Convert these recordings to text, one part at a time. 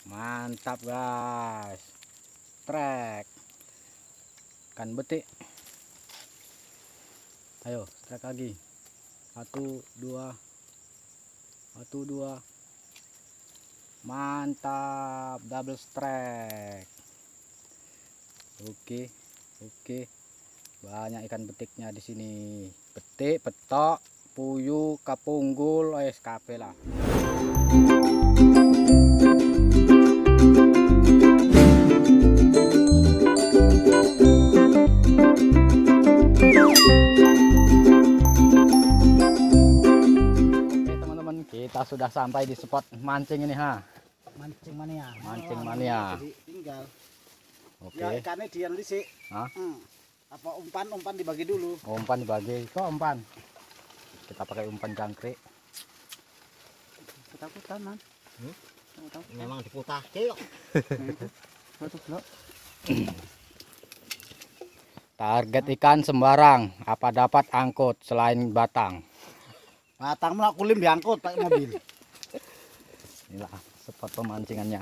Mantap guys, trek ikan betik. Ayo trek lagi, 1 2 1 2, mantap, double strike. Oke, banyak ikan betiknya di sini. Betik, petok, puyuh, kapunggul, SKP lah. Kita sudah sampai di spot mancing ini, Mancing mania. Mancing mania. Jadi tinggal. Oke. Ya ikannya dian sih. Apa umpan dibagi dulu. Umpan dibagi. Kok umpan? Kita pakai umpan jangkrik. Ketakutan, Man. Memang diputah kok. Target ikan sembarang, apa dapat angkut selain batang. Batang mah kulim diangkut pakai mobil. Inilah spot pemancingannya.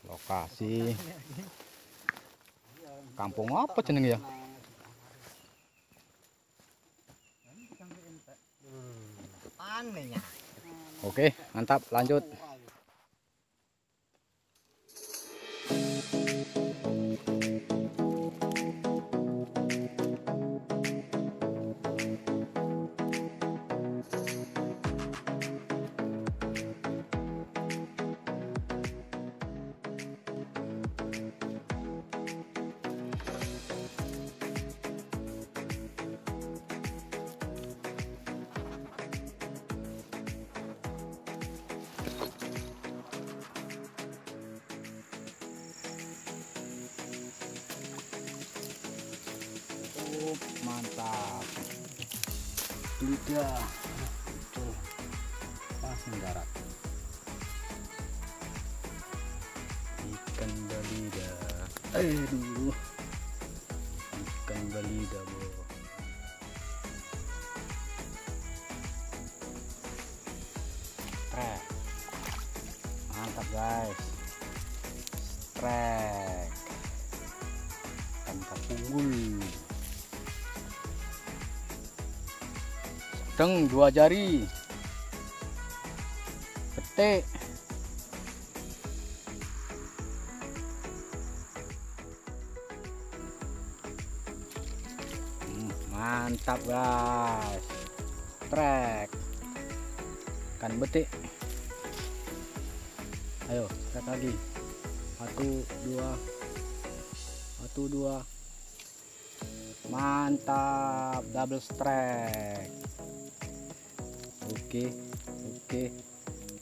Lokasi kampung apa jeneng ya? Anehnya. Oke, mantap, lanjut. Mantap, lidah tuh pasang darat, ikan belida. Aduh, ikan belida bro. Trek, mantap guys, trek ikan kapunggul. Sedang 2 jari, betik. Mantap guys, trek ikan betik. Ayo trek lagi, 1 2, mantap, double strike. Oke,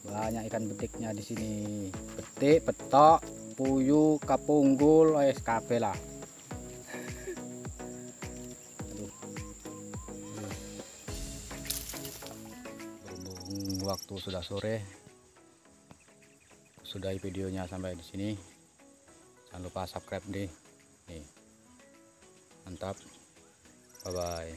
banyak ikan betiknya di sini. Betik, petok, puyuh, kapunggul, SKP lah. Berhubung waktu sudah sore, sudahi videonya sampai di sini. Jangan lupa subscribe nih. Mantap, bye bye.